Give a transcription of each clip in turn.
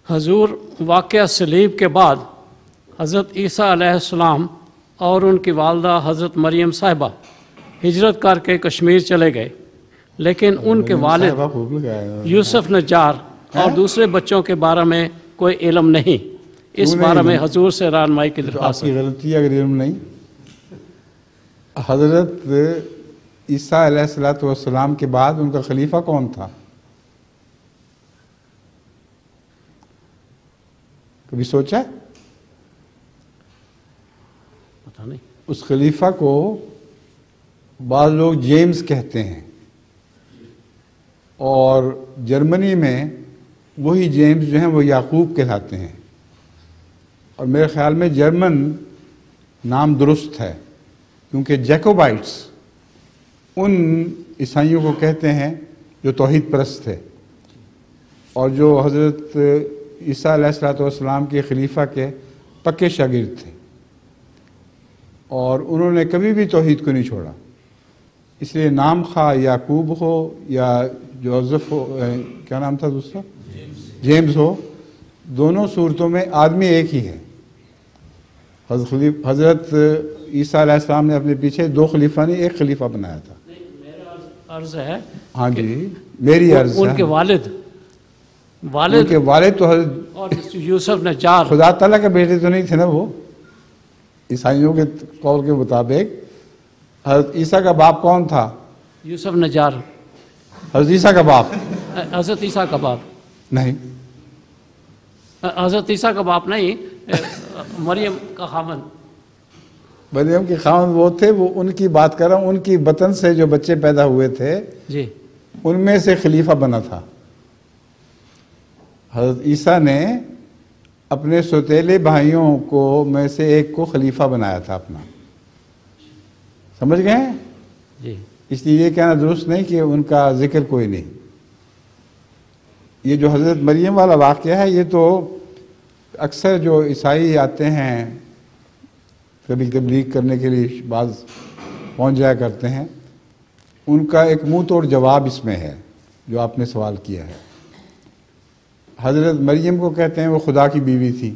حضور واقعہ صلیب کے بعد حضرت عیسیٰ علیہ السلام اور ان کی والدہ حضرت مریم صاحبہ ہجرت کر کے کشمیر چلے گئے، لیکن ان کے والد یوسف نجار اور دوسرے بچوں کے بارے میں کوئی علم نہیں۔ اس بارے میں حضور سے رہنمائی کی درخواست۔ آپ کی غلطی اگر علم نہیں، حضرت عیسیٰ علیہ السلام کے بعد ان کا خلیفہ کون تھا؟ کبھی سوچا؟ پتہ نہیں۔ اس خلیفہ کو بعض لوگ جیمز کہتے ہیں، اور جرمنی میں وہی جیمز جو ہیں وہ یعقوب کہلاتے ہیں، اور میرے خیال میں جرمن نام درست ہے، کیونکہ جیکوبائٹس ان عیسائیوں کو کہتے ہیں جو توحید پرست تھے، اور جو حضرت عیسیٰ علیہ السلام کے خلیفہ کے پکے شاگرد تھے، اور انہوں نے کبھی بھی توحید کو نہیں چھوڑا۔ اس لیے نام خواہ یعقوب ہو یا جوزف ہو، کیا نام تھا دوسرا، جیمز ہو، دونوں صورتوں میں آدمی ایک ہی ہے۔ حضرت عیسیٰ علیہ السلام نے اپنے پیچھے دو خلیفہ نہیں، ایک خلیفہ بنایا تھا۔ میرا عرض ہے، ہاں جی، میری عرض ہے، ان کے والد ان کے والد تو حضرت اور یوسف نجار خدا تعالیٰ کے بیٹے تو نہیں تھے نا، وہ عیسائیوں کے قول کے مطابق حضرت عیسیٰ کا باپ کون تھا؟ یوسف نجار، حضرت عیسیٰ کا باپ حضرت عیسیٰ کا باپ نہیں، حضرت عیسیٰ کا باپ نہیں، مریم کا خاوند۔ مریم کے خاوند وہ تھے، وہ ان کی بات کر رہا ہوں، ان کی بطن سے جو بچے پیدا ہوئے تھے جی، ان میں سے خلیفہ بنا تھا۔ حضرت عیسیٰ نے اپنے سوتیلے بھائیوں کو میں سے ایک کو خلیفہ بنایا تھا اپنا، سمجھ گئے ہیں؟ جی، اس لیے یہ کہنا درست نہیں کہ ان کا ذکر کوئی نہیں۔ یہ جو حضرت مریم والا واقعہ ہے، یہ تو اکثر جو عیسائی آتے ہیں کبھی تبلیغ کرنے کے لیے بعض پہنچ جایا کرتے ہیں، ان کا ایک منہ توڑ جواب اس میں ہے جو آپ نے سوال کیا ہے۔ حضرت مریم کو کہتے ہیں وہ خدا کی بیوی تھی،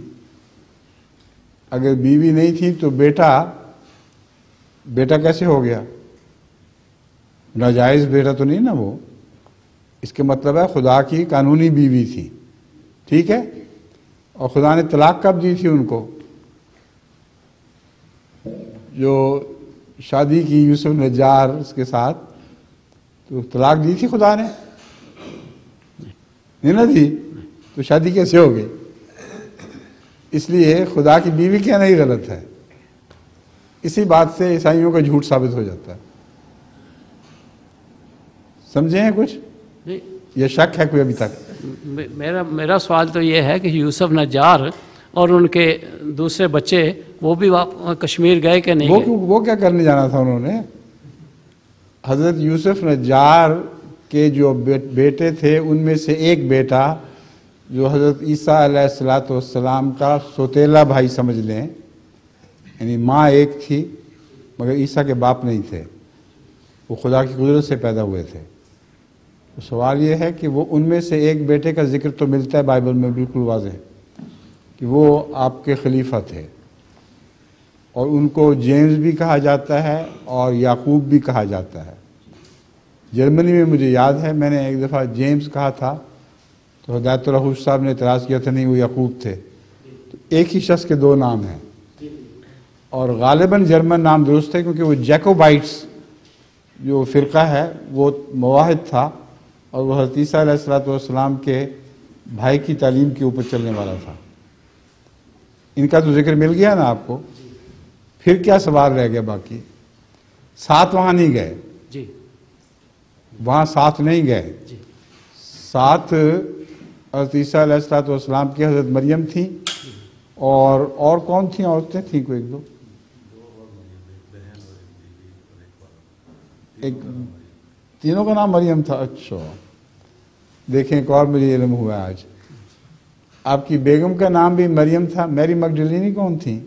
اگر بیوی نہیں تھی تو بیٹا کیسے ہو گیا؟ ناجائز بیٹا تو نہیں نا وہ، اس کے مطلب ہے خدا کی قانونی بیوی تھی، ٹھیک ہے؟ اور خدا نے طلاق کب دی تھی ان کو؟ جو شادی کی یوسف نجار اس کے ساتھ، تو طلاق دی تھی خدا نے؟ نہیں نہ دی، تو شادی کیسے ہو گئی؟ اس لیے خدا کی بیوی کہنا ہی غلط ہے۔ اسی بات سے عیسائیوں کا جھوٹ ثابت ہو جاتا ہے۔ سمجھے ہیں کچھ؟ یہ شک ہے کوئی ابھی تک؟ میرا سوال تو یہ ہے کہ یوسف نجار اور ان کے دوسرے بچے وہ بھی کشمیر گئے کہ نہیں گئے؟ وہ کیا کرنے جانا تھا انہوں نے؟ حضرت یوسف نجار کے جو بیٹے تھے ان میں سے ایک بیٹا جو حضرت عیسیٰ علیہ السلام کا سوتیلا بھائی سمجھ لیں، یعنی ماں ایک تھی مگر عیسیٰ کے باپ نہیں تھے، وہ خدا کی قدرت سے پیدا ہوئے تھے۔ تو سوال یہ ہے کہ وہ ان میں سے ایک بیٹے کا ذکر تو ملتا ہے بائبل میں بالکل واضح کہ وہ آپ کے خلیفہ تھے، اور ان کو جیمز بھی کہا جاتا ہے اور یعقوب بھی کہا جاتا ہے۔ جرمنی میں مجھے یاد ہے میں نے ایک دفعہ جیمز کہا تھا تو ہدایت الرحوش صاحب نے اعتراض کیا تھا نہیں وہ یعقوب تھے۔ تو ایک ہی شخص کے دو نام ہیں، اور غالباً جرمن نام درست ہے کیونکہ وہ جیکوبائٹس جو فرقہ ہے وہ مواحد تھا، اور وہ حضرت عیسیٰ علیہ السلام کے بھائی کی تعلیم کے اوپر چلنے والا تھا۔ ان کا تو ذکر مل گیا نا آپ کو، پھر کیا سوال رہ گیا باقی؟ ساتھ وہاں نہیں گئے جی، وہاں ساتھ نہیں گئے، جی، ساتھ حضرت عیسیٰ علیہ السلام کی حضرت مریم تھیں، اور کون تھیں؟ عورتیں تھیں کوئی ایک دو، ایک تینوں کا نام مریم تھا۔ اچھا دیکھیں ایک اور مجھے علم ہوا آج، آپ کی بیگم کا نام بھی مریم تھا۔ میری مگڈلینی کون تھی؟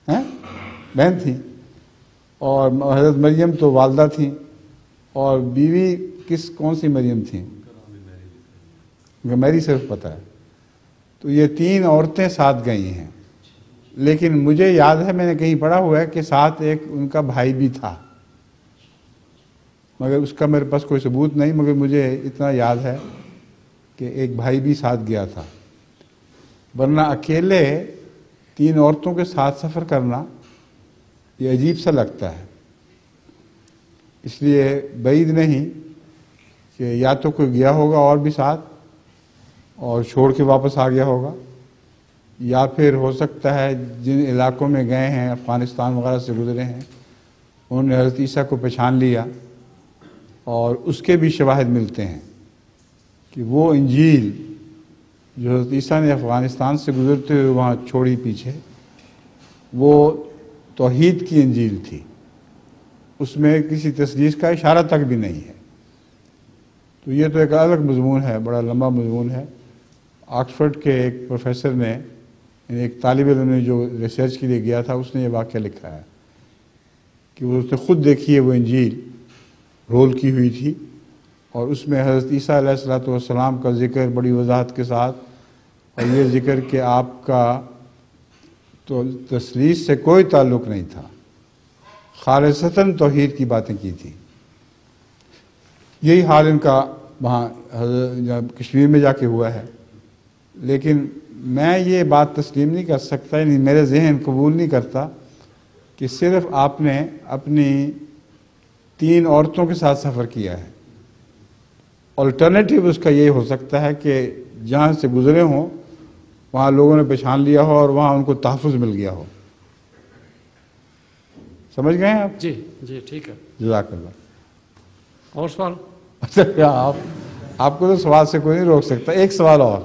بہن تھی، اور حضرت مریم تو والدہ تھیں، اور بیوی کون سی مریم تھیں؟ میری صرف پتہ ہے۔ تو یہ 3 عورتیں ساتھ گئی ہیں، لیکن مجھے یاد ہے میں نے کہیں پڑھا ہوا ہے کہ ساتھ ایک ان کا بھائی بھی تھا، مگر اس کا میرے پاس کوئی ثبوت نہیں، مگر مجھے اتنا یاد ہے کہ ایک بھائی بھی ساتھ گیا تھا، ورنہ اکیلے 3 عورتوں کے ساتھ سفر کرنا یہ عجیب سا لگتا ہے۔ اس لیے بعید نہیں کہ یا تو کوئی گیا ہوگا اور بھی ساتھ اور چھوڑ کے واپس آ گیا ہوگا، یا پھر ہو سکتا ہے جن علاقوں میں گئے ہیں، افغانستان وغیرہ سے گزرے ہیں، انہوں نے حضرت عیسیٰ کو پہچان لیا، اور اس کے بھی شواہد ملتے ہیں کہ وہ انجیل جو حضرت عیسیٰ نے افغانستان سے گزرتے ہوئے وہاں چھوڑی پیچھے، وہ توحید کی انجیل تھی، اس میں کسی تثلیث کا اشارہ تک بھی نہیں ہے۔ تو یہ تو ایک الگ مضمون ہے، بڑا لمبا مضمون ہے۔ آکسفورڈ کے ایک پروفیسر نے، ایک طالب علم نے جو ریسرچ کے لیے گیا تھا، اس نے یہ واقعہ لکھا ہے کہ وہ اس نے خود دیکھی ہے، وہ انجیل رول کی ہوئی تھی، اور اس میں حضرت عیسیٰ علیہ السلام کا ذکر بڑی وضاحت کے ساتھ، اور یہ ذکر کہ آپ کا تو تثلیث سے کوئی تعلق نہیں تھا، خالصتاً توحید کی باتیں کی تھی۔ یہی حال ان کا وہاں کشمیر میں جا کے ہوا ہے، لیکن میں یہ بات تسلیم نہیں کر سکتا، یعنی میرے ذہن قبول نہیں کرتا کہ صرف آپ نے اپنی 3 عورتوں کے ساتھ سفر کیا ہے۔ الٹرنیٹیو اس کا یہ ہو سکتا ہے کہ جہاں سے گزرے ہوں وہاں لوگوں نے پہچان لیا ہو اور وہاں ان کو تحفظ مل گیا ہو۔ سمجھ گئے ہیں آپ؟ جی جی ٹھیک ہے، جزاک اللہ۔ اور سوال؟ اچھا، آپ کو تو سوال سے کوئی نہیں روک سکتا۔ ایک سوال اور۔